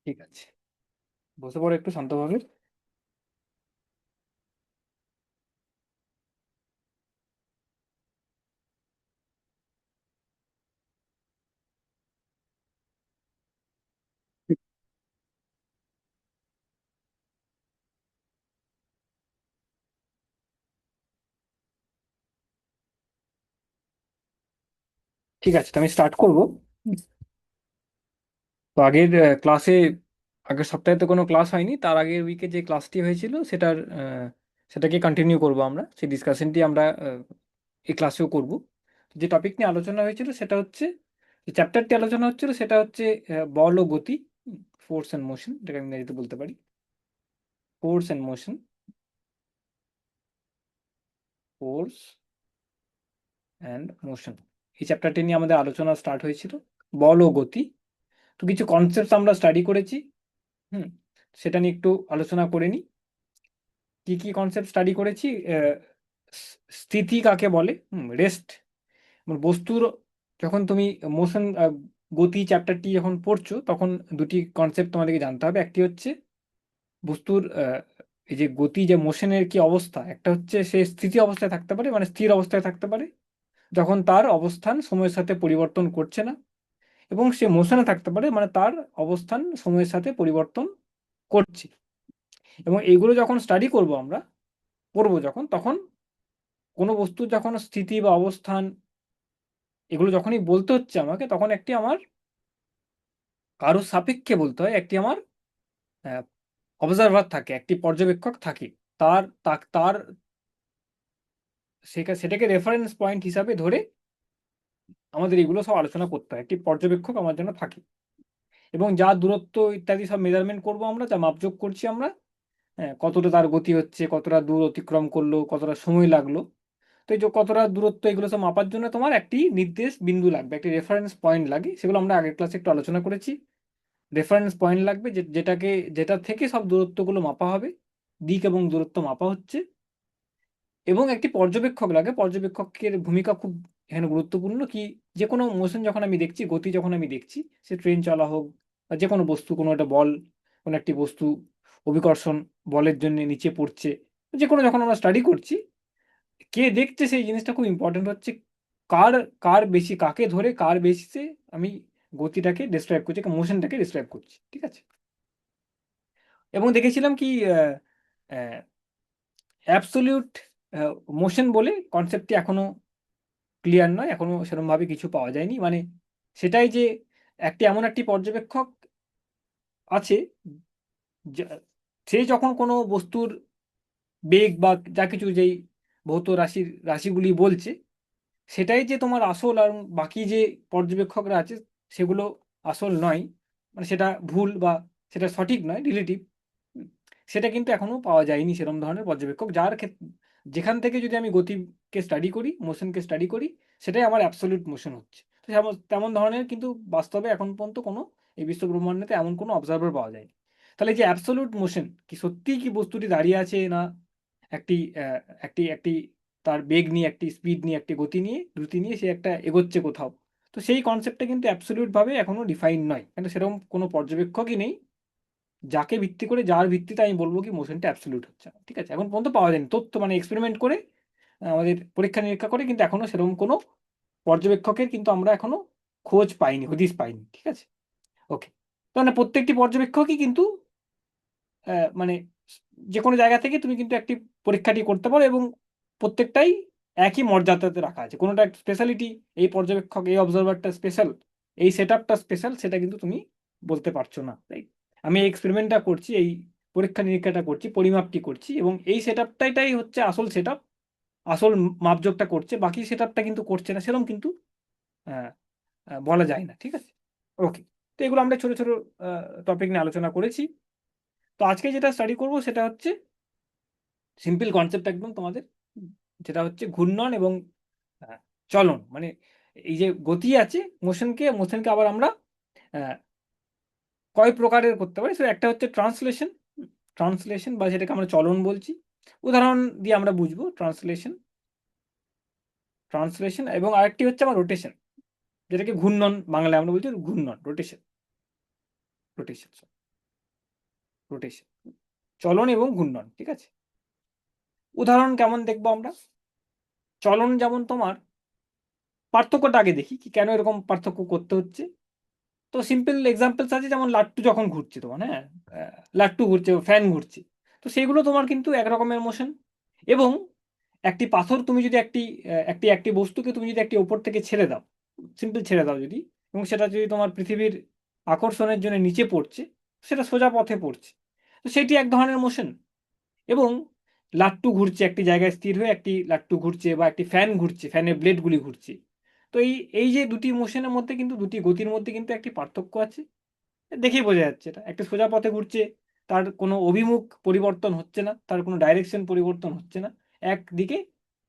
ঠিক আছে, বসে পড়ো একটু শান্তভাবে। ঠিক আছে, তো আমি স্টার্ট করবো। তো ক্লাসে, আগের সপ্তাহে তো কোনো ক্লাস হয়নি, তার আগের উইকে যে ক্লাসটি হয়েছিল সেটাকে কন্টিনিউ করব আমরা, সেই ডিসকাশনটি আমরা এই ক্লাসেও করব। যে টপিক নিয়ে আলোচনা হয়েছিল সেটা হচ্ছে, যে চ্যাপ্টারটি আলোচনা হচ্ছিল সেটা হচ্ছে বল ও গতি, ফোর্স অ্যান্ড মোশন, যেটাকে আমি ইংরেজিতে বলতে পারি force and motion. Force and motion, এই চ্যাপ্টারটি নিয়ে আমাদের আলোচনা স্টার্ট হয়েছিল, বল ও গতি। তো কিছু কনসেপ্ট আমরা স্টাডি করেছি। হুম, সেটা নিয়ে একটু আলোচনা করে নিই। কি কি কনসেপ্ট স্টাডি করেছি? স্থিতি কাকে বলে, রেস্ট, বস্তুর, যখন তুমি মোশন, গতি চ্যাপ্টারটি যখন পড়ছো তখন দুটি কনসেপ্ট তোমাদেরকে জানতে হবে। একটি হচ্ছে বস্তুর এই যে গতি, যে মোশনের কি অবস্থা, একটা হচ্ছে সে স্থিতি অবস্থায় থাকতে পারে, মানে স্থির অবস্থায় থাকতে পারে যখন তার অবস্থান সময়ের সাথে পরিবর্তন করছে না, এবং সে মোশনে থাকতে পারে মানে তার অবস্থান সময়ের সাথে পরিবর্তন করছে। এবং এইগুলো যখন স্টাডি করব আমরা, পড়বো যখন, তখন কোনো বস্তুর যখন স্থিতি বা অবস্থান, এগুলো যখনই বলতে হচ্ছে আমাকে, তখন একটি আমার কারো সাপেক্ষে বলতে হয়, একটি আমার অবজারভার থাকে, একটি পর্যবেক্ষক থাকে। তার সেটাকে রেফারেন্স পয়েন্ট হিসাবে ধরে আমাদের এগুলো সব আলোচনা করতে হয়। একটি পর্যবেক্ষক আমার জন্য থাকে, এবং যা দূরত্ব ইত্যাদি সব মেজারমেন্ট করব আমরা, যা মাপযোগ করছি আমরা, হ্যাঁ, কতটা তার গতি হচ্ছে, কতটা দূর অতিক্রম করলো, কতটা সময় লাগলো। তো এই যে কতটা দূরত্ব, এগুলো সব মাপার জন্য তোমার একটি নির্দেশ বিন্দু লাগবে, একটি রেফারেন্স পয়েন্ট লাগে। সেগুলো আমরা আগের ক্লাসে একটু আলোচনা করেছি। রেফারেন্স পয়েন্ট লাগবে, যেটা থেকে সব দূরত্বগুলো মাপা হবে, দিক এবং দূরত্ব মাপা হচ্ছে। এবং একটি পর্যবেক্ষক লাগে। পর্যবেক্ষকের ভূমিকা খুব এখানে গুরুত্বপূর্ণ। কি, যে কোনো মোশন যখন আমি দেখছি, গতি যখন আমি দেখছি, সে ট্রেন চলা হোক বা যে কোনো বস্তু, কোনো একটা বল, কোনো একটি বস্তু অভিকর্ষণ বলের জন্য নিচে পড়ছে, যে কোনো, যখন আমরা স্টাডি করছি, কে দেখছে সেই জিনিসটা খুব ইম্পর্টেন্ট হচ্ছে। কার কার বেশি, কাকে ধরে কার বেশিতে আমি গতিটাকে ডিসক্রাইব করছি, মোশনটাকে ডিসক্রাইব করছি। ঠিক আছে। এবং দেখেছিলাম কি, অ্যাবসলিউট মোশন বলে কনসেপ্টটি এখনো ক্লিয়ার নয়, এখনো সেরকমভাবে কিছু পাওয়া যায়নি। মানে সেটাই যে এমন একটি পর্যবেক্ষক আছে, সে যখন কোনো বস্তুর বেগ বা যা কিছু, যেই ভৌত রাশিগুলি বলছে, সেটাই যে তোমার আসল, আর বাকি যে পর্যবেক্ষকরা আছে সেগুলো আসল নয়, মানে সেটা ভুল বা সেটা সঠিক নয়, রিলেটিভ। সেটা কিন্তু এখনো পাওয়া যায়নি সেরকম ধরনের পর্যবেক্ষক, যার ক্ষেত্রে, যেখান থেকে যদি আমি গতিকে স্টাডি করি, মোশনকে স্টাডি করি, সেটাই আমার অ্যাবসলিউট মোশন হচ্ছে। তো তেমন ধরনের কিন্তু বাস্তবে এখন পর্যন্ত কোনো, এই বিশ্ব ব্রহ্মাণ্ডতে এমন কোনো অবজারভার পাওয়া যায়নি। তাহলে যে অ্যাবসলিউট মোশন কি, সত্যিই কি বস্তুটি দাঁড়িয়ে আছে, না একটি একটি একটি তার বেগ নিয়ে, একটি স্পিড নিয়ে, একটি গতি নিয়ে, দ্রুতি নিয়ে সে একটা এগোচ্ছে কোথাও। তো সেই কনসেপ্টটা কিন্তু অ্যাবসলিউট ভাবে এখনো ডিফাইন নয়, কিন্তু সেরকম কোনো পর্যবেক্ষকই নেই যাকে ভিত্তি করে, যার ভিত্তিতে আমি বলবো কি মোশনটা অ্যাবসলিউট হচ্ছে না। ঠিক আছে, এখন পর্যন্ত পাওয়া যায়নি তথ্য, মানে এক্সপেরিমেন্ট করে, আমাদের পরীক্ষা নিরীক্ষা করে, কিন্তু এখনো সেরকম কোনো পর্যবেক্ষকের কিন্তু আমরা এখনো খোঁজ পাইনি, হদিস পাইনি। ঠিক আছে, ওকে। তো মানে প্রত্যেকটি পর্যবেক্ষকই কিন্তু মানে যে কোনো জায়গা থেকে তুমি কিন্তু একটি পরীক্ষাটি করতে পারো, এবং প্রত্যেকটাই একই মর্যাদাতে রাখা আছে। কোনোটা স্পেশালিটি, এই পর্যবেক্ষক, এই অবজারভারটা স্পেশাল, এই সেট আপটা স্পেশাল, সেটা কিন্তু তুমি বলতে পারছো না। তাই আমি এই এক্সপেরিমেন্টটা করছি, এই পরীক্ষা নিরীক্ষাটা করছি, পরিমাপটি করছি, এবং এই সেট আপটাই হচ্ছে আসল সেট আপ, আসল মাপযোগটা করছে, বাকি সেট আপটা কিন্তু করছে না, সেরকম কিন্তু আহ, বলা যায় না। ঠিক আছে, ওকে। তো এগুলো আমরা ছোট ছোট টপিক নিয়ে আলোচনা করেছি। তো আজকে যেটা স্টাডি করব সেটা হচ্ছে সিম্পল কনসেপ্ট একদম তোমাদের, যেটা হচ্ছে ঘূর্ণন এবং আহ, চলন। মানে এই যে গতি আছে, মোশনকে আবার আমরা আহ, কয় প্রকারের করতে পারি। সেটা একটা হচ্ছে ট্রান্সলেশন, বা যেটাকে আমরা চলন বলছি। উদাহরণ দিয়ে আমরা বুঝবো ট্রান্সলেশন। এবং আরেকটি হচ্ছে আমার রোটেশন, যেটাকে ঘূর্ণন বাংলায় আমরা বলছি ঘূর্ণন, রোটেশন। রোটেশন, চলন এবং ঘূর্ণন। ঠিক আছে, উদাহরণ কেমন দেখবো আমরা? চলন যেমন তোমার, পার্থক্যটা আগে দেখি কি কেন এরকম পার্থক্য করতে হচ্ছে। তো সিম্পল এক্সাম্পলস আছে, যেমন লাট্টু যখন ঘুরছে তোমার, হ্যাঁ, লাট্টু ঘুরছে, ফ্যান ঘুরছে, তো সেগুলো তোমার কিন্তু একরকমের মোশন। এবং একটি পাথর তুমি যদি একটি বস্তুকে তুমি যদি একটি ওপর থেকে ছেড়ে দাও, সিম্পল ছেড়ে দাও যদি, এবং সেটা যদি তোমার পৃথিবীর আকর্ষণের জন্য নিচে পড়ছে, সেটা সোজা পথে পড়ছে, তো সেটি এক ধরনের মোশন। এবং লাট্টু ঘুরছে একটি জায়গায় স্থির হয়ে, একটি লাট্টু ঘুরছে, বা একটি ফ্যান ঘুরছে, ফ্যানের ব্লেডগুলি ঘুরছে। তো এই এই যে দুটি মোশনের মধ্যে কিন্তু, দুটি গতির মধ্যে কিন্তু একটি পার্থক্য আছে, দেখেই বোঝা যাচ্ছে। এটা একটা সোজা পথে ঘুরছে, তার কোনো অভিমুখ পরিবর্তন হচ্ছে না, তার কোনো ডাইরেকশন পরিবর্তন হচ্ছে না, একদিকে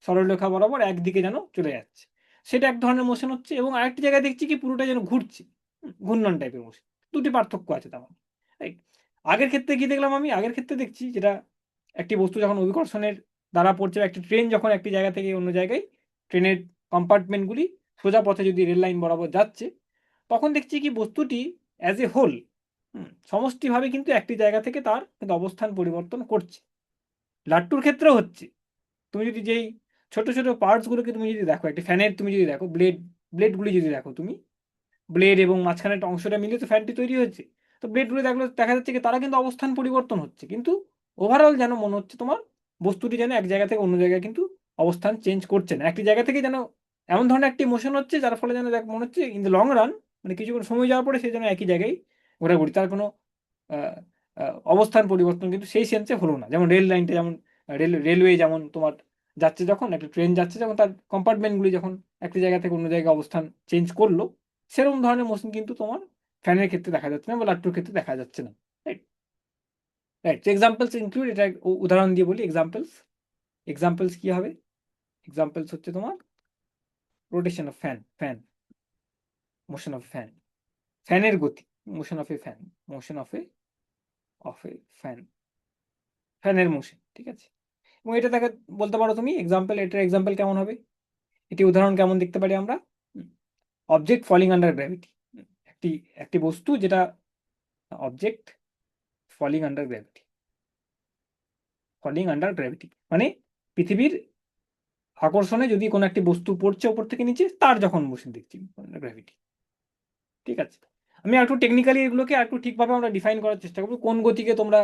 সরলরেখা বরাবর একদিকে যেন চলে যাচ্ছে, সেটা এক ধরনের মোশন হচ্ছে। এবং আরেকটি জায়গায় দেখছি কি পুরোটা যেন ঘুরছে, ঘূর্ণন টাইপের মোশন। দুটি পার্থক্য আছে তেমন, রাইট? আগের ক্ষেত্রে কি দেখলাম আমি? আগের ক্ষেত্রে দেখছি যেটা, একটি বস্তু যখন অভিকর্ষণের দ্বারা পড়ছে, বা একটি ট্রেন যখন একটি জায়গা থেকে অন্য জায়গায়, ট্রেনের কম্পার্টমেন্টগুলি সোজা পথে যদি রেল লাইন বরাবর যাচ্ছে, তখন দেখছি কি বস্তুটি অ্যাজ এ হোল, সমষ্টিভাবে কিন্তু একটি জায়গা থেকে তার কিন্তু অবস্থান পরিবর্তন করছে। লাট্টুর ক্ষেত্রেও হচ্ছে। তুমি যদি যেই ছোট ছোট পার্টসগুলোকে তুমি যদি দেখো, একটি ফ্যানের তুমি যদি দেখো, ব্লেডগুলি যদি দেখো তুমি, ব্লেড এবং মাঝখানের অংশটা মিলে তো ফ্যানটি তৈরি হয়েছে। তো ব্লেডগুলো দেখলে দেখা যাচ্ছে কি তারা কিন্তু অবস্থান পরিবর্তন হচ্ছে, কিন্তু ওভারঅল যেন মনে হচ্ছে তোমার বস্তুটি যেন এক জায়গা থেকে অন্য জায়গায় কিন্তু অবস্থান চেঞ্জ করছে না, একটি জায়গা থেকে যেন এমন ধরনের একটি মোশন হচ্ছে, যার ফলে যেন মনে হচ্ছে ইন দ্য লং রান, মানে কিছুক্ষণ সময় যাওয়ার পরে সে যেন একই জায়গায় ঘোরাঘুরি, তার কোনো অবস্থান পরিবর্তন কিন্তু সেই সেন্সে হলো না। যেমন রেল লাইনটা, যেমন রেলওয়ে যেমন তোমার যাচ্ছে, যখন একটা ট্রেন যাচ্ছে, যখন তার কম্পার্টমেন্টগুলি যখন একটি জায়গা থেকে অন্য জায়গায় অবস্থান চেঞ্জ করলো, সেরকম ধরনের মোশন কিন্তু তোমার ফ্যানের ক্ষেত্রে দেখা যাচ্ছে না, বা লাট্টুর ক্ষেত্রে দেখা যাচ্ছে না, রাইট? রাইট, এক্সাম্পলস ইনক্লুড, এটা উদাহরণ দিয়ে বলি। এক্সাম্পলস কি হবে? এক্সাম্পলস হচ্ছে তোমার rotation of fan, motion of ফ্যানের গতি, motion of A fan, motion of A fan, ফ্যানের মোশন। ঠিক আছে, এবং এটা দেখে বলতে পারো তুমি এক্সাম্পল, এটার এক্সাম্পল কেমন হবে, এটি উদাহরণ কেমন দেখতে পারি আমরা? অবজেক্ট ফলিং আন্ডার গ্র্যাভিটি, একটি একটি বস্তু যেটা, অবজেক্ট ফলিং আন্ডার গ্র্যাভিটি, মানে পৃথিবীর আকর্ষণে যদি কোনো একটি বস্তু পড়ছে ওপর থেকে নিচে, তার যখন মোশন দেখছি, গ্র্যাভিটি। ঠিক আছে, আমি একটু টেকনিক্যালি এগুলোকে একটু ঠিকভাবে আমরা ডিফাইন করার চেষ্টা করবো, কোন গতিকে তোমরা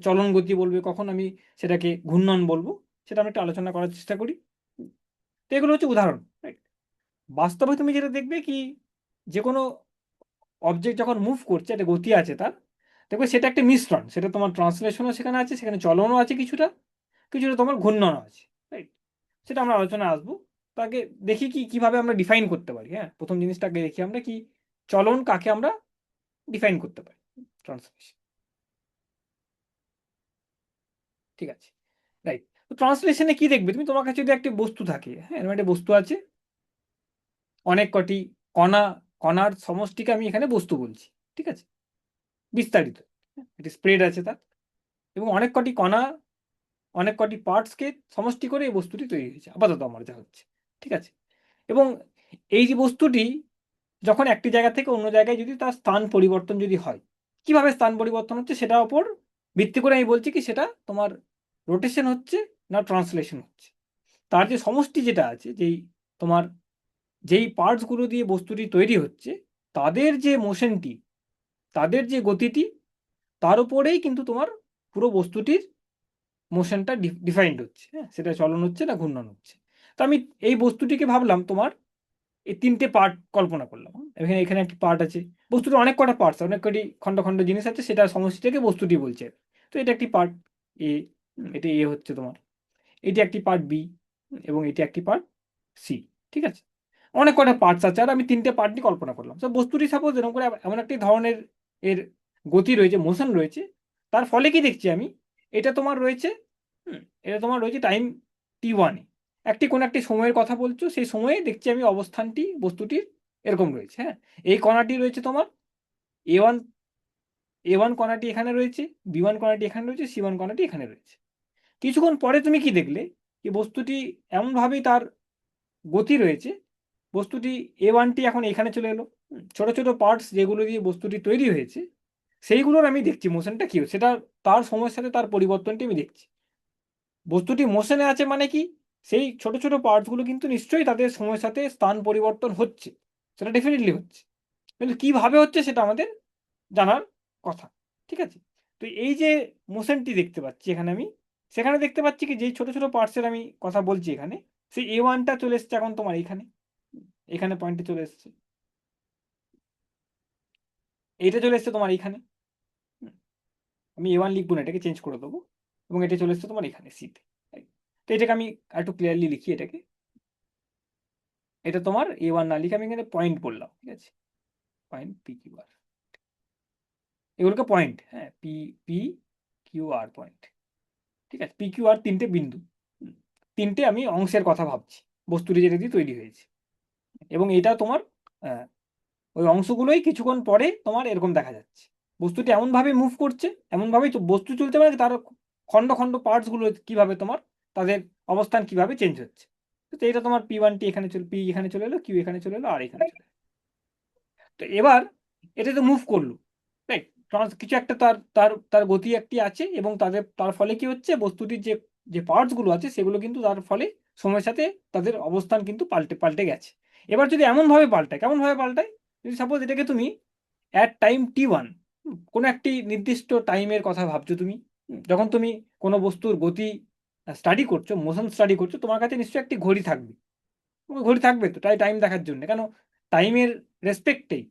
চলন গতি বলবে, কখন আমি সেটাকে ঘূর্ণন বলবো, সেটা আমরা একটু আলোচনা করার চেষ্টা করি। তো এগুলো হচ্ছে উদাহরণ, রাইট? বাস্তবে তুমি যেটা দেখবে কি, যে কোনো অবজেক্ট যখন মুভ করছে, একটা গতি আছে তার, দেখবে সেটা একটা মিশ্রণ, সেটা তোমার ট্রান্সলেশনও সেখানে আছে, সেখানে চলনও আছে, কিছুটা কিছুটা তোমার ঘূর্ণনও আছে, রাইট? সেটা আমরা আলোচনা আসবো। তাকে দেখি কি কিভাবে আমরা ডিফাইন করতে পারি। হ্যাঁ, প্রথম জিনিসটাকে দেখি আমরা কি, চলন কাকে আমরা ডিফাইন করতে পারি, ট্রান্সলেশন। ঠিক আছে, রাইট? তো ট্রান্সলেশনে কি দেখবে তুমি, তোমার কাছে যদি একটি বস্তু থাকে, হ্যাঁ, এরকম একটা বস্তু আছে, অনেক কটি কণা, কণার সমষ্টিকে আমি এখানে বস্তু বলছি। ঠিক আছে, বিস্তারিত, এটি স্প্রেড আছে তার, এবং অনেক কটি কণা, অনেক কটি পার্টসকে সমষ্টি করে এই বস্তুটি তৈরি হয়েছে, আপাতত আমার যা হচ্ছে। ঠিক আছে, এবং এই যে বস্তুটি যখন একটি জায়গা থেকে অন্য জায়গায় যদি তার স্থান পরিবর্তন যদি হয়, কিভাবে স্থান পরিবর্তন হচ্ছে সেটার উপর ভিত্তি করে আমি বলছি কি সেটা তোমার রোটেশন হচ্ছে না ট্রান্সলেশন হচ্ছে। তার যে সমষ্টি যেটা আছে, তোমার যেই পার্টসগুলো দিয়ে বস্তুটি তৈরি হচ্ছে, তাদের যে মোশনটি, তাদের যে গতিটি, তার উপরেই কিন্তু তোমার পুরো বস্তুটির মোশনটা ডিফাইন্ড হচ্ছে। হ্যাঁ, সেটা চলন হচ্ছে না ঘূর্ণন হচ্ছে। তো আমি এই বস্তুটিকে ভাবলাম তোমার এই তিনটে পার্ট কল্পনা করলাম। এখানে এখানে একটি পার্ট আছে, বস্তুটা অনেক কটা পার্টস, অনেক কটি খণ্ড খণ্ড জিনিস আছে, সেটার সমষ্টিটাকে বস্তুটি বলছে। তো এটা একটি পার্ট এ, এটা এ হচ্ছে তোমার, এটি একটি পার্ট বি, এবং এটি একটি পার্ট সি। ঠিক আছে, অনেক কটা পার্টস আছে, আর আমি তিনটে পার্ট নিয়ে কল্পনা করলাম। তো বস্তুটি সাপোজ এরকম করে এমন একটি ধরনের এর গতি রয়েছে, মোশন রয়েছে, তার ফলে কি দেখছি আমি, এটা তোমার রয়েছে, এটা তোমার রয়েছে টাইম T1-এ, কোনো একটি সময়ের কথা বলছো, সেই সময়ে দেখছি আমি অবস্থানটি বস্তুটির এরকম রয়েছে। হ্যাঁ, এই কণাটি রয়েছে তোমার A1, A1 কণাটি এখানে রয়েছে, B1 কণাটি এখানে রয়েছে, C1 কণাটি এখানে রয়েছে। কিছুক্ষণ পরে তুমি কি দেখলে, যে বস্তুটি এমনভাবেই তার গতি রয়েছে, বস্তুটি A1টি এখন এখানে চলে এলো, ছোট ছোট পার্টস যেগুলো দিয়ে বস্তুটি তৈরি হয়েছে, সেইগুলোর আমি দেখছি মোশনটা কি হচ্ছে, সেটা তার সময়ের সাথে তার পরিবর্তনটি আমি দেখছি। বস্তুটি মোশনে আছে মানে কি, সেই ছোট ছোট পার্টসগুলো কিন্তু নিশ্চয়ই তাদের সময়ের সাথে স্থান পরিবর্তন হচ্ছে, সেটা ডেফিনেটলি হচ্ছে, কিন্তু কিভাবে হচ্ছে সেটা আমাদের জানার কথা। ঠিক আছে, তো এই যে মোশনটি দেখতে পাচ্ছি এখানে আমি, সেখানে দেখতে পাচ্ছি কি যেই ছোট ছোট পার্টসের আমি কথা বলছি এখানে, সেই A1টা চলে এসছে এখন তোমার এইখানে, এখানে পয়েন্টে চলে এসছে, এইটা চলে এসছে তোমার এইখানে। আমি A1 লিখবো না, এটাকে চেঞ্জ করে দেবো, এবং এটা চলে এসছে তোমার এখানে সিতে। তো এটাকে আমি একটু ক্লিয়ারলি লিখি এটাকে, এটা তোমার A1 না লিখে আমি এখানে পয়েন্ট বললাম, ঠিক আছে, পয়েন্ট PQR, এগুলোকে পয়েন্ট, হ্যাঁ, PQR পয়েন্ট, ঠিক আছে। PQR তিনটে বিন্দু, তিনটে আমি অংশের কথা ভাবছি, বস্তুটি যেটা দিয়ে তৈরি হয়েছে, এবং এটা তোমার ওই অংশগুলোই কিছুক্ষণ পরে তোমার এরকম দেখা যাচ্ছে, বস্তুটি এমনভাবে মুভ করছে, এমনভাবেই বস্তু চলতে পারে, তার খণ্ড খণ্ড পার্টসগুলো কিভাবে তোমার তাদের অবস্থান কিভাবে চেঞ্জ হচ্ছে। তো এটা তোমার P1টি এখানে চলে, P এখানে চলে এলো, Q এখানে চলে এলো, আর এখানে চলে এলো। তো এবার এটা তো মুভ করলো, রাইট, কিছু একটা তার তার তার গতি একটি আছে, এবং তার ফলে কি হচ্ছে, বস্তুটির যে যে পার্টসগুলো আছে সেগুলো কিন্তু তার ফলে সময়ের সাথে তাদের অবস্থান কিন্তু পাল্টে পাল্টে গেছে। এবার যদি এমনভাবে পাল্টায়, কেমনভাবে পাল্টায়, যদি সাপোজ এটাকে তুমি অ্যাট টাইম T1, কোনো একটি নির্দিষ্ট টাইমের কথা ভাবছো তুমি, যখন তুমি কোনো বস্তুর গতি স্টাডি করছো, মোশন স্টাডি করছো, তোমার কাছে নিশ্চয়ই একটি ঘড়ি থাকবে, ঘড়ি থাকবে তো, তাই টাইম দেখার জন্য, কেন টাইমের রেসপেক্টেই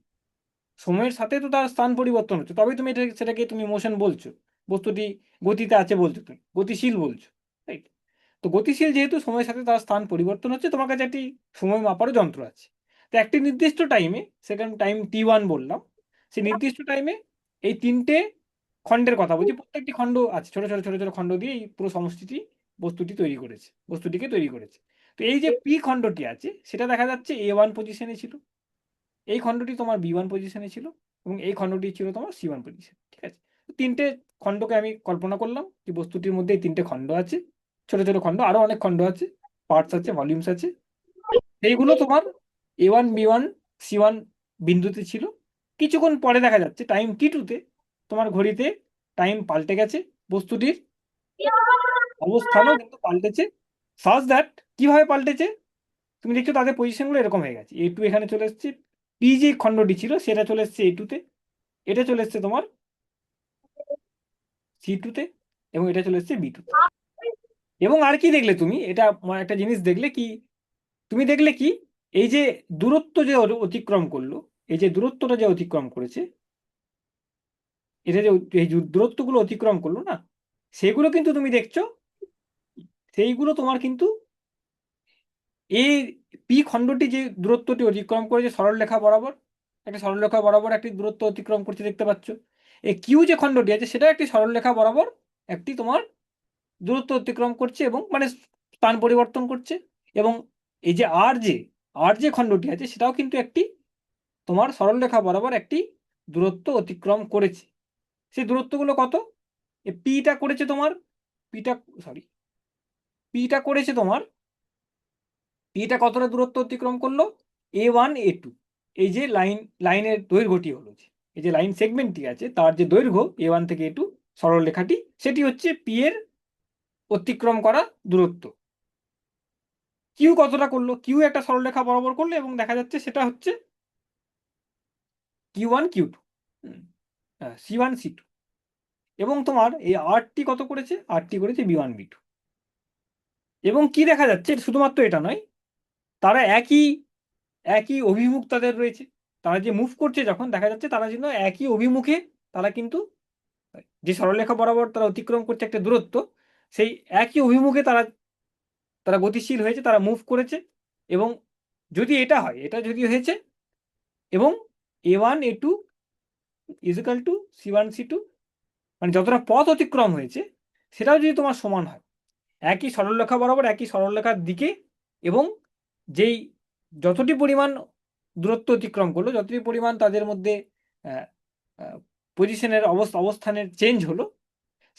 সময়ের সাথে তো তার স্থান পরিবর্তন হচ্ছে, তবেই তুমি সেটাকে তুমি মোশন বলছো, বস্তুটি গতিতে আছে বলছো, তুমি গতিশীল বলছো, রাইট। তো গতিশীল যেহেতু সময়ের সাথে তার স্থান পরিবর্তন হচ্ছে, তোমার কাছে একটি সময় মাপারও যন্ত্র আছে। তো একটি নির্দিষ্ট টাইমে, সেখানে টাইম T1 বললাম, সেই নির্দিষ্ট টাইমে এই তিনটে খণ্ডের কথা বলছি, প্রত্যেকটি খণ্ড আছে, ছোট ছোট ছোট ছোট খণ্ড দিয়ে এই পুরো সমষ্টিটি বস্তুটি তৈরি করেছে, বস্তুটিকে তৈরি করেছে। তো এই যে পি খণ্ডটি আছে সেটা দেখা যাচ্ছে A1 পজিশনে ছিল, এই খণ্ডটি তোমার B1 পজিশনে ছিল, এবং এই খণ্ডটি ছিল তোমার C1 পজিশন, ঠিক আছে। তো তিনটে খণ্ডকে আমি কল্পনা করলাম যে বস্তুটির মধ্যে এই তিনটে খণ্ড আছে, ছোট ছোট খণ্ড, আরো অনেক খণ্ড আছে, পার্টস আছে, ভলিউমস আছে, এইগুলো তোমার A1 B1 C1 বিন্দুতে ছিল। কিছুক্ষণ পরে দেখা যাচ্ছে টাইম T2তে তোমার ঘড়িতে টাইম পাল্টে গেছে, বস্তুটির অবস্থানও কিন্তু পাল্টেছে, সাজ দ্যাট কিভাবে পাল্টেছে, তুমি দেখছো তাদের পজিশনগুলো এরকম হয়ে গেছে, A2 এখানে চলে এসছে, পি যে খণ্ডটি ছিল সেটা চলে এসছে A2তে, এটা চলে এসছে তোমার C2তে, এবং এটা চলে এসছে B2তে। এবং আর কি দেখলে তুমি, এটা একটা জিনিস দেখলে কি, তুমি দেখলে কি, এই যে দূরত্ব যে অতিক্রম করলো, এই যে দূরত্বটা যে অতিক্রম করেছে, এটা যে এই যে দূরত্বগুলো অতিক্রম করলো না, সেগুলো কিন্তু তুমি দেখছো, সেইগুলো তোমার কিন্তু এই পি খণ্ডটি যে দূরত্বটি অতিক্রম করেছে সরলরেখা বরাবর, একটা সরলরেখা বরাবর একটি দূরত্ব অতিক্রম করছে দেখতে পাচ্ছ, এই কিউ যে খণ্ডটি আছে সেটা একটি সরলরেখা বরাবর একটি তোমার দূরত্ব অতিক্রম করছে, এবং মানে স্থান পরিবর্তন করছে। এবং এই যে আর যে খণ্ডটি আছে সেটাও কিন্তু একটি তোমার সরলরেখা বরাবর একটি দূরত্ব অতিক্রম করেছে। সেই দূরত্বগুলো কত, পিটা করেছে তোমার, পিটা সরি পিটা করেছে তোমার, পিটা কতটা দূরত্ব অতিক্রম করলো, A1 A2, এই যে লাইনের দৈর্ঘ্যটি হলো, এই যে লাইন সেগমেন্টটি আছে তার যে দৈর্ঘ্য A1 থেকে A2 সরলরেখাটি, সেটি হচ্ছে পি এর অতিক্রম করা দূরত্ব। কিউ কতটা করলো, কিউ একটা সরলরেখা বরাবর করলো, এবং দেখা যাচ্ছে সেটা হচ্ছে Q1 Q2, C1 C2, এবং তোমার এই আরটি কত করেছে, আরটি করেছে B1 B2। এবং কি দেখা যাচ্ছে, শুধুমাত্র এটা নয়, তারা একই একই অভিমুখ তাদের রয়েছে, তারা যে মুভ করছে যখন দেখা যাচ্ছে তারা যেন একই অভিমুখে, তারা কিন্তু যে সরলরেখা বরাবর তারা অতিক্রম করছে একটা দূরত্ব, সেই একই অভিমুখে তারা তারা গতিশীল হয়েছে, তারা মুভ করেছে। এবং যদি এটা হয়, এটা যদি হয়েছে, এবং A1 A2 is equal two C1 C2, মানে যতটা পথ অতিক্রম হয়েছে সেটাও যদি তোমার সমান হয়, একই সরলরেখা বরাবর একই সরলরেখার দিকে, এবং যেই যতটি পরিমাণ দূরত্ব অতিক্রম করলো, যতটি পরিমাণ তাদের মধ্যে পজিশনের অবস্থানের চেঞ্জ হলো,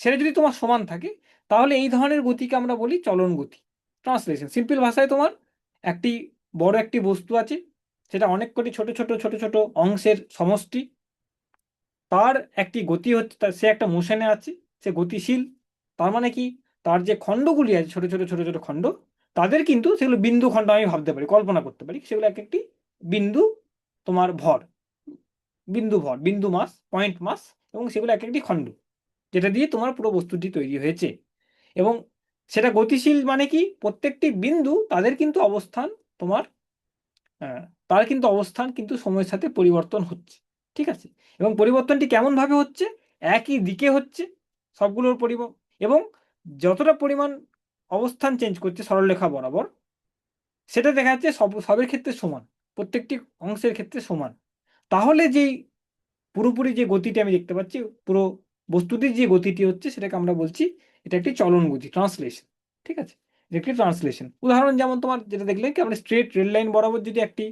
সেটা যদি তোমার সমান থাকে, তাহলে এই ধরনের গতিকে আমরা বলি চলন গতি। ট্রান্সলেশন সিম্পল ভাষায়, তোমার একটি বড় একটি বস্তু আছে, সেটা অনেক কটি ছোট ছোট ছোট ছোট অংশের সমষ্টি, তার একটি গতি হচ্ছে, সে একটা মোশনে আছে, সে গতিশীল। তার মানে কি, তার যে খণ্ডগুলি আছে, ছোট ছোট ছোট ছোট খণ্ড, তাদের কিন্তু সেগুলো বিন্দু খণ্ড আমি ভাবতে পারি, কল্পনা করতে পারি, সেগুলো এক একটি বিন্দু, তোমার ভর, বিন্দু ভর, বিন্দু মাস, পয়েন্ট মাস, এবং সেগুলো এক একটি খণ্ড, যেটা দিয়ে তোমার পুরো বস্তুটি তৈরি হয়েছে। এবং সেটা গতিশীল মানে কি, প্রত্যেকটি বিন্দু তাদের কিন্তু অবস্থান, তোমার হ্যাঁ, তার কিন্তু অবস্থান কিন্তু সময়ের সাথে পরিবর্তন হচ্ছে, ঠিক আছে। এবং পরিবর্তনটি কেমন ভাবে হচ্ছে, একই দিকে হচ্ছে সবগুলোর এবং যতটা পরিমাণ অবস্থান চেঞ্জ করছে সরলরেখা বরাবর, সেটা দেখা যাচ্ছে সবের ক্ষেত্রে সমান, প্রত্যেকটি অংশের ক্ষেত্রে সমান। তাহলে যেই পুরোপুরি যে গতিটি আমি দেখতে পাচ্ছি, পুরো বস্তুটির যে গতিটি হচ্ছে, সেটাকে আমরা বলছি এটা একটি চলন গতি, ট্রান্সলেশন, ঠিক আছে। এটা একটি ট্রান্সলেশন। উদাহরণ যেমন তোমার যেটা দেখলেন কি, আমরা স্ট্রেট রেল লাইন বরাবর যদি একটি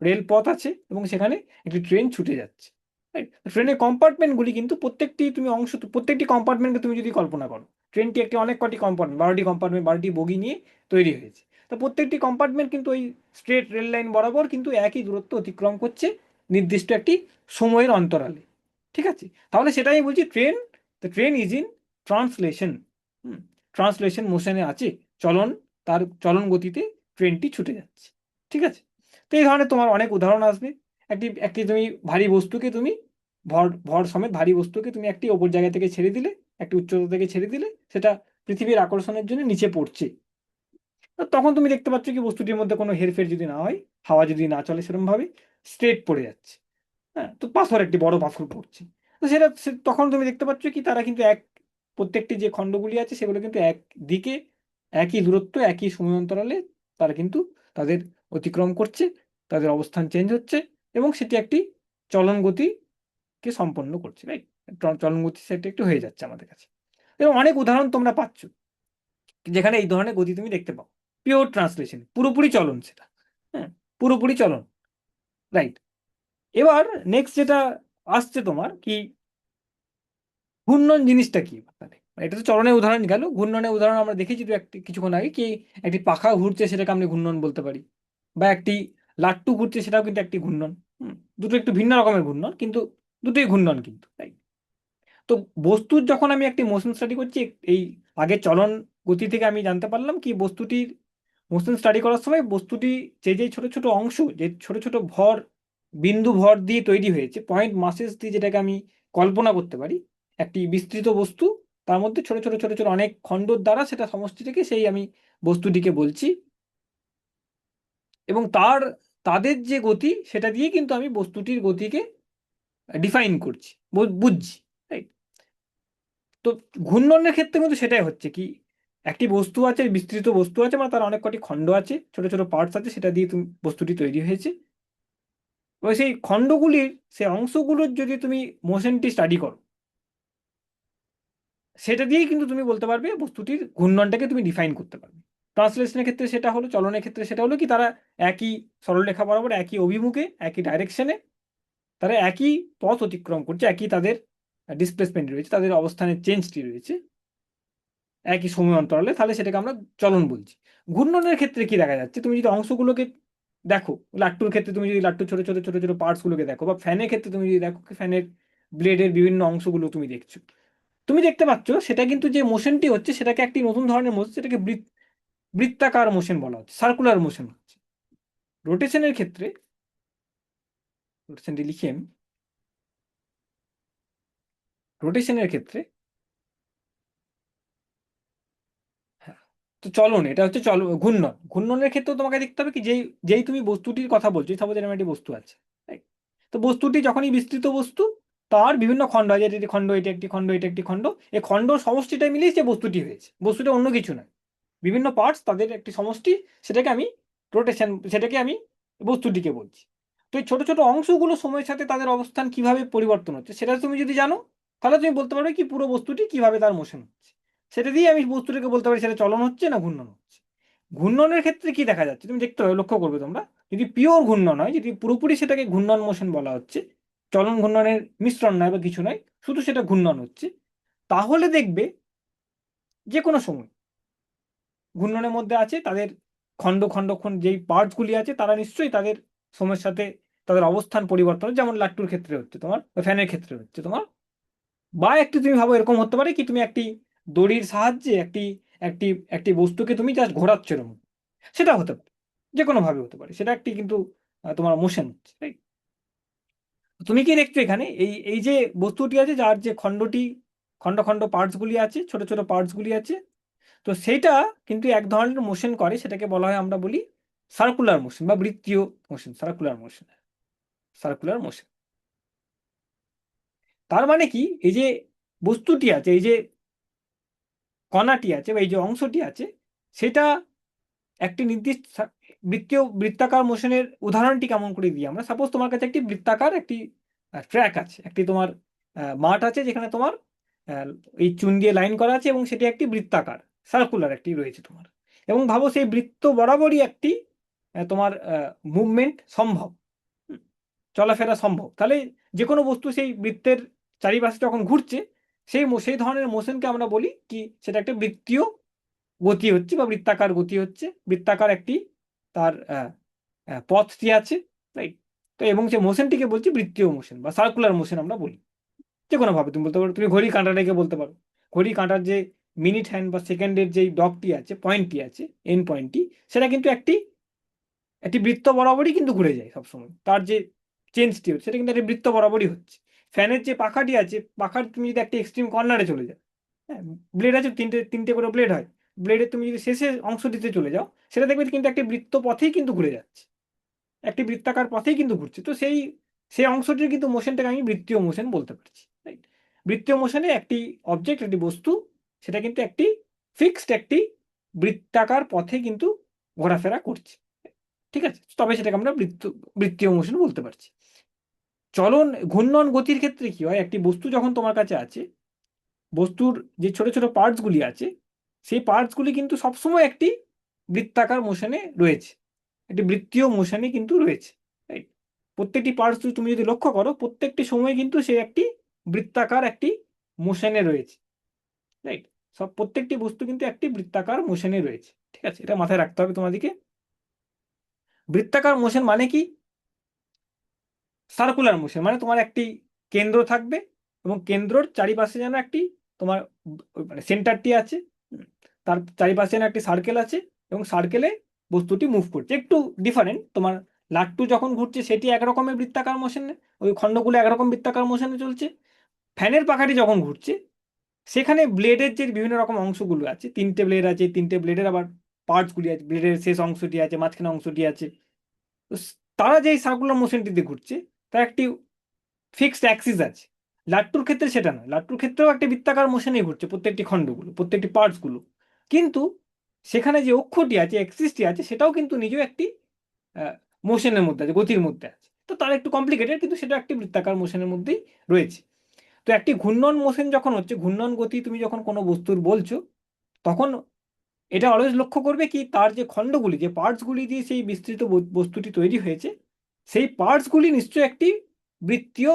রেল পথ আছে এবং সেখানে একটি ট্রেন ছুটে যাচ্ছে, ট্রেনের কম্পার্টমেন্টগুলি কিন্তু প্রত্যেকটি তুমি অংশ, প্রত্যেকটি কম্পার্টমেন্টকে তুমি যদি কল্পনা করো, ট্রেনটি একটি অনেক কটি কম্পার্টমেন্ট, 12টি কম্পার্টমেন্ট, 12টি বগি নিয়ে তৈরি হয়েছে। তো প্রত্যেকটি কম্পার্টমেন্ট কিন্তু ওই স্ট্রেট রেল লাইন বরাবর কিন্তু একই দূরত্ব অতিক্রম করছে নির্দিষ্ট একটি সময়ের অন্তরালে, ঠিক আছে। তাহলে সেটাই বলছি, the train is in translation. Translation মোশনে আছে, চলন, তার চলন গতিতে ট্রেনটি ছুটে যাচ্ছে, ঠিক আছে। তো এই ধরনের তোমার অনেক উদাহরণ আসবে। একটি একটি তুমি ভারী বস্তুকে তুমি ভর ভর সমেত ভারী বস্তুকে তুমি একটি ওপর জায়গা থেকে ছেড়ে দিলে, একটি উচ্চতা থেকে ছেড়ে দিলে, সেটা পৃথিবীর আকর্ষণের জন্য নিচে পড়ছে। তো তখন তুমি দেখতে পাচ্ছ কি, বস্তুটির মধ্যে কোনো হেরফের যদি না হয়, হাওয়া যদি না চলে সেরকম ভাবে, স্ট্রেট পড়ে যাচ্ছে। হ্যাঁ, তো পাথর, একটি বড় পাথর পড়ছে। তো তখন তুমি দেখতে পাচ্ছ কি, তারা কিন্তু প্রত্যেকটি যে খণ্ডগুলি আছে সেগুলো কিন্তু এক দিকে, একই দূরত্ব, একই সময় অন্তরালে তারা কিন্তু তাদের অতিক্রম করছে, তাদের অবস্থান চেঞ্জ হচ্ছে, এবং সেটি একটি চলন গতিকে সম্পন্ন করছে, রাইট। চলন গতি সেটা একটু হয়ে যাচ্ছে আমাদের কাছে। এবং অনেক উদাহরণ তোমরা পাচ্ছ যেখানে এই ধরনের গতি তুমি দেখতে পাও। পিওর ট্রান্সলেশন, পুরোপুরি চলন সেটা, হ্যাঁ, পুরোপুরি চলন, রাইট। এবার নেক্সট যেটা আসছে তোমার কি, ঘূর্ণন জিনিসটা কি, তাহলে এটা তো চলনের উদাহরণ গেল, ঘূর্ণনের উদাহরণ আমরা দেখেছি তো একটি কিছুক্ষণ আগে, কি একটি পাখা ঘুরছে সেটাকে আমরা ঘূর্ণন বলতে পারি, বা একটি লাট্টু ঘুরছে সেটাও কিন্তু একটি ঘূর্ণন। দুটো একটু ভিন্ন রকমের ঘূর্ণন, কিন্তু দুটোই ঘূর্ণন কিন্তু, তাই। তো বস্তুর যখন আমি একটি মোশন স্টাডি করছি, এই আগে চলন গতি থেকে আমি জানতে পারলাম কি, বস্তুটির মোশন স্টাডি করার সময় বস্তুটি যে যে ছোট ছোট অংশ, যে ছোট ছোট ভর, বিন্দু ভর দিয়ে তৈরি হয়েছে, পয়েন্ট মাসেস দিয়ে, যেটাকে আমি কল্পনা করতে পারি একটি বিস্তৃত বস্তু, তার মধ্যে ছোট ছোট ছোট ছোট অনেক খণ্ডর দ্বারা সেটা সমষ্টিটাকে সেই আমি বস্তুটিকে বলছি, এবং তাদের যে গতি সেটা দিয়ে কিন্তু আমি বস্তুটির গতিকে ডিফাইন করছি, বুঝছি, রাইট। তো ঘূর্ণনের ক্ষেত্রে কিন্তু সেটাই হচ্ছে কি, একটি বস্তু আছে, বিস্তৃত বস্তু আছে, মানে তার অনেক কটি খণ্ড আছে, ছোট ছোট পার্টস আছে, সেটা দিয়ে তুমি বস্তুটি তৈরি হয়েছে। এবার সেই খণ্ডগুলির, সেই অংশগুলোর যদি তুমি মোশনটি স্টাডি করো, সেটা দিয়েই কিন্তু তুমি বলতে পারবে বস্তুটির ঘূর্ণনটাকে তুমি ডিফাইন করতে পারবে। ট্রান্সলেশনের ক্ষেত্রে সেটা হলো, চলনের ক্ষেত্রে সেটা হলো কি, তারা একই সরলরেখা বরাবর, একই অভিমুখে, একই ডাইরেকশনে, তারা একই পথ অতিক্রম করছে, একই তাদের ডিসপ্লেসমেন্ট রয়েছে, তাদের অবস্থানের চেঞ্জটি রয়েছে একই সময় অন্তরালে, তাহলে সেটাকে আমরা চলন বলছি। ঘূর্ণনের ক্ষেত্রে কি দেখা যাচ্ছে, তুমি যদি অংশগুলোকে দেখো, লাট্টুর ক্ষেত্রে তুমি যদি লাট্টুর ছোট ছোট ছোট ছোট পার্টস গুলোকে দেখো, বা ফ্যানের ক্ষেত্রে তুমি যদি দেখো, ফ্যানের ব্লেডের বিভিন্ন অংশগুলো তুমি দেখছো, তুমি দেখতে পাচ্ছ সেটা কিন্তু যে মোশনটি হচ্ছে, সেটাকে একটি নতুন ধরনের মোশন, সেটাকে বৃত্তাকার মোশন বলা হচ্ছে, সার্কুলার মোশন হচ্ছে। রোটেশনের ক্ষেত্রে, রোটেশনটি লিখি আমি, রোটেশনের ক্ষেত্রে, হ্যাঁ, তো চলন, এটা হচ্ছে ঘূর্ণন। ঘূর্ণনের ক্ষেত্রেও তোমাকে দেখতে হবে কি, যেই যেই তুমি বস্তুটির কথা বলছো, সাপোজ এরকম একটি বস্তু আছে, right? তো বস্তুটি যখনই বিস্তৃত বস্তু, তার বিভিন্ন খণ্ড আছে, এটি একটি খণ্ড, এটি একটি খণ্ড, এটি একটি খণ্ড, এই খণ্ড সমষ্টিটা মিলিয়ে যে বস্তুটি হয়েছে, বস্তুটা অন্য কিছু নয়, বিভিন্ন পার্টস তাদের একটি সমষ্টি, সেটাকে আমি রোটেশন, সেটাকে আমি বস্তুটিকে বলছি। তো এই ছোট ছোট অংশগুলো সময়ের সাথে তাদের অবস্থান কিভাবে পরিবর্তন হচ্ছে, সেটা তুমি যদি জানো, তাহলে তুমি বলতে পারবে কি পুরো বস্তুটি কিভাবে তার মোশন হচ্ছে, সেটা দিয়ে আমি বস্তুটাকে বলতে পারি সেটা চলন হচ্ছে না ঘূর্ণন হচ্ছে। ঘূর্ণনের ক্ষেত্রে কি দেখা যাচ্ছে, তুমি দেখতে হবে, লক্ষ্য করবে তোমরা, যদি পিওর ঘূর্ণন হয়, যদি পুরোপুরি সেটাকে ঘূর্ণন মোশন বলা হচ্ছে, চলন ঘূর্ণনের মিশ্রণ নয় বা কিছু নয়, শুধু সেটা ঘূর্ণন হচ্ছে, তাহলে দেখবে যে কোনো সময় ঘূর্ণনের মধ্যে আছে তাদের খণ্ড খণ্ড খণ্ড যেই পার্টসগুলি আছে, তারা নিশ্চয়ই তাদের সময়ের সাথে তাদের অবস্থান পরিবর্তন, যেমন লাট্টুর ক্ষেত্রে হচ্ছে তোমার, ফ্যানের ক্ষেত্রে হচ্ছে তোমার। বা একটি তুমি ভাবো এরকম হতে পারে কি, তুমি একটি দড়ির সাহায্যে একটি একটি একটি বস্তুকে তুমি জাস্ট ঘোরাচ্ছ এরকম, সেটা হতে পারে, যে কোনো ভাবে হতে পারে, সেটা একটি কিন্তু তোমার মোশন হচ্ছে, রাইট? তুমি কি দেখছো এখানে এই এই যে বস্তুটি আছে, যার যে খণ্ডটি, খণ্ড খণ্ড পার্টসগুলি আছে, ছোট ছোট পার্টসগুলি আছে, তো সেইটা কিন্তু এক ধরনের মোশন করে, সেটাকে বলা হয়, আমরা বলি সার্কুলার মোশন বা বৃত্তীয় motion, circular motion, circular motion. তার মানে কি, এই যে বস্তুটি আছে, এই যে কণাটি আছে বা এই যে অংশটি আছে, সেটা একটি নির্দিষ্ট বৃত্তীয় বৃত্তাকার মোশনের উদাহরণটি কেমন করে দিই আমরা, সাপোজ তোমার কাছে একটি বৃত্তাকার একটি ট্র্যাক আছে, একটি তোমার মাঠ আছে, যেখানে তোমার আহ, এই চুন দিয়ে লাইন করা আছে, এবং সেটি একটি বৃত্তাকার সার্কুলার একটি রয়েছে তোমার, এবং ভাবো সেই বৃত্ত বরাবরই একটি তোমার মুভমেন্ট সম্ভব, হুম, চলাফেরা সম্ভব, তাহলে যে কোনো বস্তু সেই বৃত্তের চারিপাশে যখন ঘুরছে, সেই ধরনের মোশনকে আমরা বলি কি, সেটা একটা বৃত্তীয় গতি হচ্ছে বা বৃত্তাকার গতি হচ্ছে, বৃত্তাকার একটি তার পথটি আছে, রাইট? তো এবং সে মোশনটিকে বলছি বৃত্তীয় মোশন বা সার্কুলার মোশন আমরা বলি। যে কোনো ভাবে তুমি বলতে পারো, তুমি ঘড়ি কাঁটাটাকে বলতে পারো, ঘড়ি কাঁটার যে মিনিট হ্যান্ড বা সেকেন্ডের যেই ডগটি আছে, পয়েন্টটি আছে, এন্ড পয়েন্টটি, সেটা কিন্তু একটি একটি বৃত্ত বরাবরই কিন্তু ঘুরে যায় সবসময়, তার যে চেঞ্জটি হচ্ছে সেটা কিন্তু একটি বৃত্ত বরাবরই হচ্ছে। ফ্যানের যে পাখাটি আছে, পাখার তুমি যদি একটা এক্সট্রিম কর্নারে চলে যাও, হ্যাঁ, ব্লেড আছে, তিনটে তিনটে করে ব্লেড হয়, ব্লেডের তুমি যদি শেষের অংশটিতে চলে যাও, সেটা দেখবে কিন্তু একটি বৃত্ত পথেই কিন্তু ঘুরে যাচ্ছে, একটি বৃত্তাকার পথেই কিন্তু ঘুরছে, তো সেই সেই অংশটির কিন্তু মোশনটাকে আমি বৃত্তীয় মোশন বলতে পারছি, রাইট? বৃত্তীয় মোশনে একটি অবজেক্ট, একটি বস্তু, সেটা কিন্তু একটি ফিক্সড একটি বৃত্তাকার পথে কিন্তু ঘোরাফেরা করছে, ঠিক আছে? তবে সেটাকে আমরা বৃত্তীয় মোশন বলতে পারছি। চলন ঘূর্ণন গতির ক্ষেত্রে কি হয়, একটি বস্তু যখন তোমার কাছে আছে, বস্তুর যে ছোট ছোট পার্টসগুলি আছে, সেই পার্টসগুলি কিন্তু সবসময় একটি বৃত্তাকার মোশনে রয়েছে, একটি বৃত্তীয় মোশনে কিন্তু রয়েছে, রাইট? প্রত্যেকটি পার্টস তুমি যদি লক্ষ্য করো, প্রত্যেকটি সময় কিন্তু সে একটি বৃত্তাকার একটি মোশনে রয়েছে, রাইট? সব প্রত্যেকটি বস্তু কিন্তু একটি বৃত্তাকার মোশনে রয়েছে, ঠিক আছে? এটা মাথায় রাখতে হবে তোমাদেরকে। বৃত্তাকার মোশন মানে কি? সার্কুলার মোশন মানে তোমার একটি কেন্দ্র থাকবে, এবং কেন্দ্রর চারিপাশে যেন একটি তোমার মানে সেন্টারটি আছে, তার চারিপাশে যেন একটি সার্কেল আছে, এবং সার্কেলে বস্তুটি মুভ করছে, একটু ডিফারেন্ট। তোমার লাট্টু যখন ঘুরছে সেটি একরকমের বৃত্তাকার মোশনে, ওই খণ্ডগুলো একরকম বৃত্তাকার মোশনে চলছে। ফ্যানের পাখাটি যখন ঘুরছে, সেখানে ব্লেডের যে বিভিন্ন রকম অংশগুলো আছে, তিনটে ব্লেড আছে, তিনটে ব্লেডের আবার পার্টসগুলি আছে, ব্লেডের শেষ অংশটি আছে, মাঝখানে অংশটি আছে, তো তারা যেই সার্কুলার মোশনটিতে ঘুরছে, তার একটি ফিক্সড অ্যাক্সিস আছে। লাট্টুর ক্ষেত্রে সেটা নয়, লাট্টুর ক্ষেত্রেও একটি বৃত্তাকার মোশনে ঘুরছে প্রত্যেকটি খণ্ডগুলো, প্রত্যেকটি পার্টসগুলো, কিন্তু সেখানে যে অক্ষটি আছে, অ্যাক্সিসটি আছে, সেটাও কিন্তু নিজেও একটি মোশনের মধ্যে আছে, গতির মধ্যে আছে। তো তার একটু কমপ্লিকেটেড, কিন্তু সেটা একটি বৃত্তাকার মোশনের মধ্যেই রয়েছে। তো একটি ঘূর্ণন মোশন যখন হচ্ছে, ঘূর্ণন গতি তুমি যখন কোনো বস্তুর বলছো, তখন এটা অলওয়েজ লক্ষ্য করবে কি, তার যে খণ্ডগুলি, যে পার্টসগুলি দিয়ে সেই বিস্তৃত বস্তুটি তৈরি হয়েছে, সেই পার্টসগুলি নিশ্চয়ই একটি বৃত্তীয়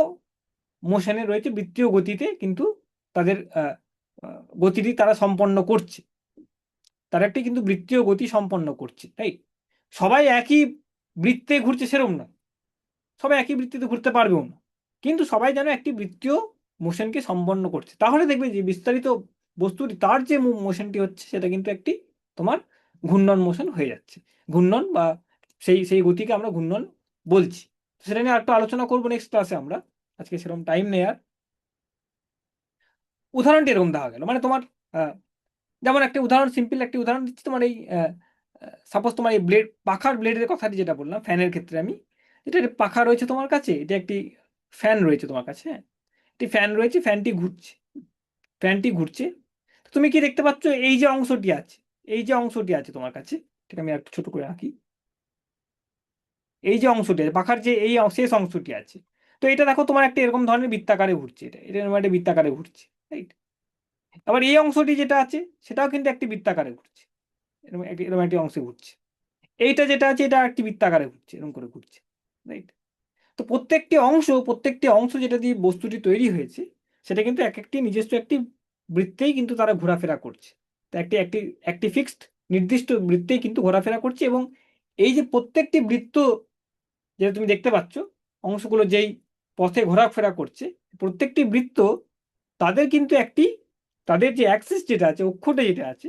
মোশনে রয়েছে, বৃত্তীয় গতিতে কিন্তু তাদের গতিটি তারা সম্পন্ন করছে, তারা একটি কিন্তু বৃত্তীয় গতি সম্পন্ন করছে, তাই সবাই একই বৃত্তে ঘুরছে সেরকম না, সবাই একই বৃত্তিতে ঘুরতে পারবেও না, কিন্তু সবাই যেন একটি বৃত্তীয় মোশনকে সম্পন্ন করছে, তাহলে দেখবে যে বিস্তারিত বস্তুটি তার যে মোশনটি হচ্ছে, সেটা কিন্তু একটি তোমার ঘূর্ণন মোশন হয়ে যাচ্ছে। ঘূর্ণন বা সেই সেই গতিকে আমরা ঘূর্ণন বলছি। সেটা নিয়ে একটু আলোচনা করবো নেক্সট ক্লাসে আমরা, আজকে সেরকম টাইম নেই আর। উদাহরণটি এরকম দেওয়া গেল, মানে তোমার যেমন একটা উদাহরণ, সিম্পল একটি উদাহরণ দিচ্ছি, তোমার এই সাপোজ তোমার এই ব্লেড, পাখার ব্লেডের কথাটি যেটা বললাম, ফ্যানের ক্ষেত্রে আমি, এটা একটা পাখা রয়েছে তোমার কাছে, এটা একটি ফ্যান রয়েছে তোমার কাছে, হ্যাঁ, একটি ফ্যান রয়েছে, ফ্যানটি ঘুরছে, ফ্যানটি ঘুরছে, তো তুমি কি দেখতে পাচ্ছ, এই যে অংশটি আছে, এই যে অংশটি আছে তোমার কাছে, ঠিক আমি একটু ছোট করে আঁকি, এই যে অংশটি আছে পাখার, যে এই শেষ অংশটি আছে, তো এটা দেখো তোমার একটা এরকম ধরনের বৃত্তাকারে ঘুরছে, এটা এটা এরকম একটা বৃত্তাকারে ঘুরছে, রাইট? আবার এই অংশটি যেটা আছে, সেটাও কিন্তু একটি বৃত্তাকারে ঘুরছে, এরকম এরকম একটি অংশে ঘুরছে। এইটা যেটা আছে, এটা একটি বৃত্তাকারে ঘুরছে, এরকম করে ঘুরছে, রাইট? তো প্রত্যেকটি অংশ যেটা দিয়ে বস্তুটি তৈরি হয়েছে, সেটা কিন্তু এক একটি নিজস্ব একটি বৃত্তেই কিন্তু তারা ঘোরাফেরা করছে। তো একটি একটি একটি ফিক্সড নির্দিষ্ট বৃত্তেই কিন্তু ঘোরাফেরা করছে, এবং এই যে প্রত্যেকটি বৃত্ত যেটা তুমি দেখতে পাচ্ছ, অংশগুলো যেই পথে ঘোরাফেরা করছে, প্রত্যেকটি বৃত্ত তাদের কিন্তু তাদের যে অ্যাক্সিস যেটা আছে, অক্ষটা যেটা আছে,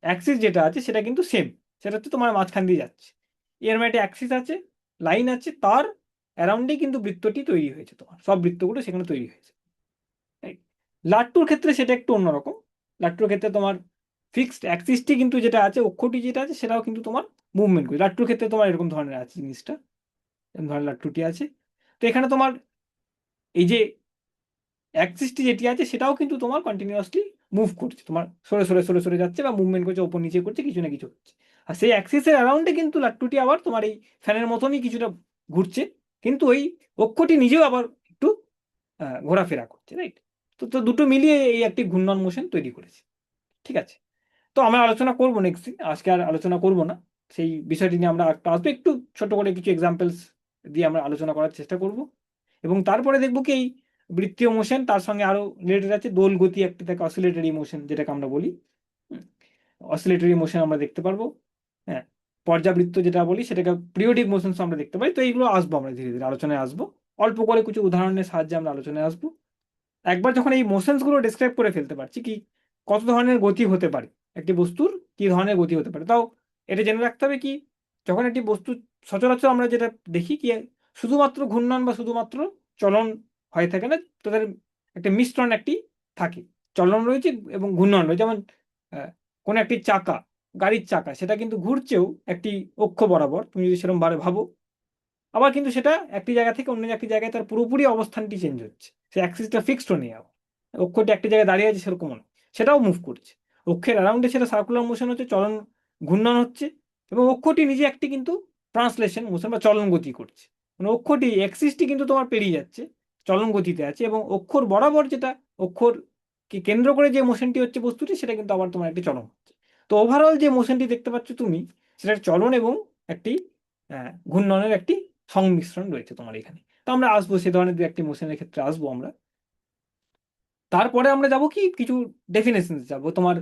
অ্যাক্সিস যেটা আছে সেটা কিন্তু সেম, সেটা হচ্ছে তোমার মাঝখান দিয়ে যাচ্ছে। এর মানে একটা অ্যাক্সিস আছে, লাইন আছে, তার অ্যারাউন্ডেই কিন্তু বৃত্তটি তৈরি হয়েছে, তোমার সব বৃত্তগুলো সেখানে তৈরি হয়েছে। লাট্টুর ক্ষেত্রে সেটা একটু অন্যরকম। লাট্টুর ক্ষেত্রে তোমার ফিক্সড অ্যাক্সিসটি কিন্তু যেটা আছে, অক্ষটি যেটা আছে সেটাও কিন্তু তোমার মুভমেন্ট করে। লাট্টুর ক্ষেত্রে তোমার এরকম ধরনের আছে জিনিসটা, এরকম ধরনের লাট্টুটি আছে। তো এখানে তোমার এই যে অ্যাক্সিসটি যেটি আছে সেটাও কিন্তু তোমার কন্টিনিউয়াসলি মুভ করছে, তোমার সরে সরে সরে সরে যাচ্ছে বা মুভমেন্ট করছে, ওপর নিচে করছে, কিছু না কিছু হচ্ছে। আর সেই অ্যাক্সিসের অ্যারাউন্ডে কিন্তু লাট্টুটি আবার তোমার এই ফ্যানের মতনই কিছুটা ঘুরছে, কিন্তু ওই অক্ষটি নিজেও আবার একটু ঘোরাফেরা করছে, রাইট? তো তো দুটো মিলিয়ে এই একটি ঘূর্ণন মোশন তৈরি করেছে। ঠিক আছে, তো আমরা আলোচনা করবো নেক্সট দিন, আজকে আর আলোচনা করব না সেই বিষয়টি নিয়ে। আমরা একটু আসবো, একটু ছোট করে কিছু এক্সাম্পলস দিয়ে আমরা আলোচনা করার চেষ্টা করব, এবং তারপরে দেখবো কি এই বৃত্তীয় মোশন তার সঙ্গে আরো রিলেটেড আছে দোল গতি একটি থাকে, অসিলেটরি মোশন যেটাকে আমরা বলি, অসিলেটরি মোশন আমরা দেখতে পারবো। হ্যাঁ, পর্যাবৃত্ত যেটা বলি সেটাকে পিরিয়ডিক মোশনস আমরা দেখতে পাই। তো এইগুলো আসবো, আমরা ধীরে ধীরে আলোচনায় আসবো, অল্প করে কিছু উদাহরণের সাহায্যে আমরা আলোচনায় আসবো। একবার যখন এই মোশনস গুলো ডিসক্রাইব করে ফেলতে পারছি কি কত ধরনের গতি হতে পারে, একটি বস্তুর কি ধরনের গতি হতে পারে, তাও এটা জেনে রাখতে হবে কি যখন একটি বস্তু সচরাচর আমরা যেটা দেখি কি শুধুমাত্র ঘূর্ণন বা শুধুমাত্র চলন হয়ে থাকে না, তাদের একটা মিশ্রণ একটি থাকে, চলন রয়েছে এবং ঘূর্ণন রয়েছে। যেমন কোনো একটি চাকা, গাড়ির চাকা, সেটা কিন্তু ঘুরছেও একটি অক্ষ বরাবর, তুমি যদি সেরকম ভাবে ভাবো, আবার কিন্তু সেটা একটি জায়গা থেকে অন্য একটি জায়গায় তার পুরোপুরি অবস্থানটি চেঞ্জ হচ্ছে, সে অ্যাক্সিসটা ফিক্সড নেই, আবার অক্ষটি একটি জায়গায় দাঁড়িয়ে আছে সেরকম নয়, সেটাও মুভ করছে। অক্ষের অ্যারাউন্ডে সেটা সার্কুলার মোশন হচ্ছে, চলন ঘূর্ণন হচ্ছে, এবং অক্ষটি নিজে একটি কিন্তু ট্রান্সলেশন মোশন বা চলন গতি করছে। মানে অক্ষটি অ্যাক্সিসটি কিন্তু তোমার পেরিয়ে যাচ্ছে, চলন গতিতে আছে, এবং অক্ষর বরাবর যেটা অক্ষর কি কেন্দ্র করে যে মোশনটি হচ্ছে বস্তুটি, সেটা কিন্তু আবার তোমার একটি চলন হচ্ছে। তো ওভারঅল যে মোশনটি দেখতে পাচ্ছ তুমি, সেটা চলন এবং একটি ঘূর্ণনের একটি সংমিশ্রণ রয়েছে তোমার এখানে। তো আমরা আসবো সে ধরনের দু একটি মোশনের ক্ষেত্রে আসবো আমরা। তারপরে আমরা যাব কি কিছু ডেফিনেশন যাবো তোমার,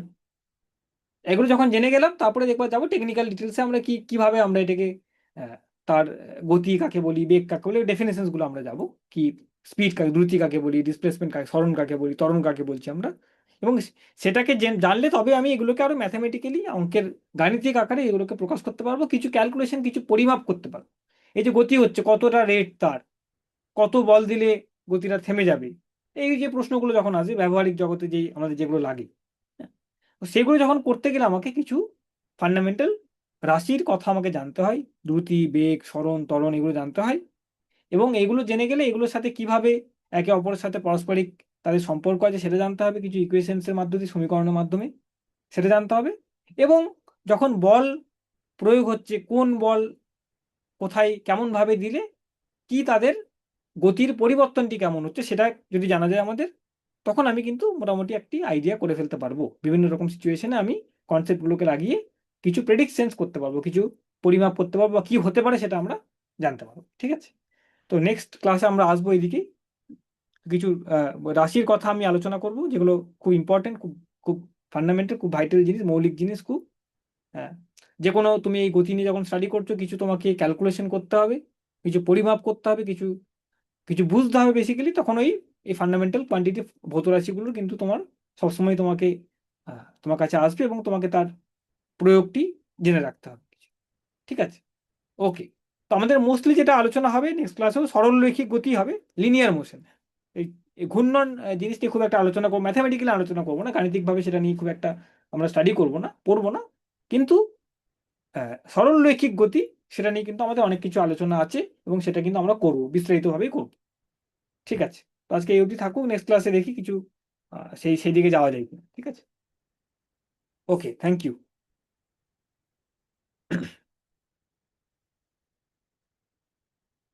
এগুলো যখন জেনে গেলাম তারপরে দেখবার যাবো টেকনিক্যাল ডিটেলসে আমরা কিভাবে আমরা এটাকে তার গতি কাকে বলি, বেগ কাকে বলি, ডেফিনেশন গুলো আমরা যাব কি স্পিড কাকে, দ্রুতি কাকে বলি, ডিসপ্লেসমেন্ট কাকে, সরণ কাকে বলি, ত্বরণ কাকে বলছি আমরা। এবং সেটাকে জানলে তবে আমি এগুলোকে আরো ম্যাথামেটিক্যালি অঙ্কের গাণিতিক আকারে এগুলোকে প্রকাশ করতে পারবো, কিছু ক্যালকুলেশন, কিছু পরিমাপ করতে পারবো। এই যে গতি হচ্ছে, কতটা রেট তার, কত বল দিলে গতিটা থেমে যাবে, এই যে প্রশ্নগুলো যখন আসে ব্যবহারিক জগতে যেই আমাদের যেগুলো লাগে, হ্যাঁ, তো সেগুলো যখন করতে গেলে আমাকে কিছু ফান্ডামেন্টাল রাশির কথা আমাকে জানতে হয়, দ্রুতি, বেগ, সরণ, ত্বরণ এগুলো জানতে হয়। এবং এগুলো জেনে গেলে এগুলোর সাথে কিভাবে একে অপরের সাথে পারস্পরিক তাদের সম্পর্ক আছে সেটা জানতে হবে, কিছু ইকুয়েশনসের মাধ্যমে, সমীকরণের মাধ্যমে সেটা জানতে হবে। এবং যখন বল প্রয়োগ হচ্ছে, কোন বল কোথায় কেমন ভাবে দিলে কি তাদের গতির পরিবর্তনটি কেমন হচ্ছে সেটা যদি জানা যায় আমাদের, তখন আমি কিন্তু মোটামুটি একটি আইডিয়া করে ফেলতে পারবো, বিভিন্ন রকম সিচুয়েশনে আমি কনসেপ্টগুলোকে লাগিয়ে কিছু প্রেডিকশনস করতে পারবো, কিছু পরিমাপ করতে পারবো, বা কি হতে পারে সেটা আমরা জানতে পারবো। ঠিক আছে, তো নেক্সট ক্লাসে আমরা আসবো এদিকে কিছু রাশির কথা আমি আলোচনা করব, যেগুলো খুব ইম্পর্টেন্ট, খুব খুব ফান্ডামেন্টাল, খুব ভাইটাল জিনিস, মৌলিক জিনিস খুব। হ্যাঁ, যে কোনো তুমি এই গতি নিয়ে যখন স্টাডি করছো কিছু তোমাকে ক্যালকুলেশন করতে হবে, কিছু পরিমাপ করতে হবে, কিছু কিছু বুঝতে হবে বেসিক্যালি, তখন এই ফান্ডামেন্টাল কোয়ান্টিটি ভৌত রাশিগুলো কিন্তু তোমার সবসময় তোমাকে তোমার কাছে আসবে, এবং তোমাকে তার প্রয়োগটি জেনে রাখতে হবে। ঠিক আছে, ওকে। তো আমাদের মোস্টলি যেটা আলোচনা হবে নেক্সট ক্লাসেও সরলরৈখিক গতি হবে, লিনিয়ার মোশন। এই এই ঘূর্ণন জিনিসটি খুব একটা আলোচনা করবো, ম্যাথামেটিক্যালি আলোচনা করবো না, গাণিতিকভাবে সেটা নিয়ে খুব একটা আমরা স্টাডি করবো না, পড়বো না। কিন্তু সরলরৈখিক গতি সেটা নিয়ে কিন্তু আমাদের অনেক কিছু আলোচনা আছে, এবং সেটা কিন্তু আমরা করবো, বিস্তারিতভাবেই করবো। ঠিক আছে, তো আজকে এই অবধি থাকুক, নেক্সট ক্লাসে দেখি কিছু সেই সেই দিকে যাওয়া যায় কিনা। ঠিক আছে, ওকে, থ্যাংক ইউ।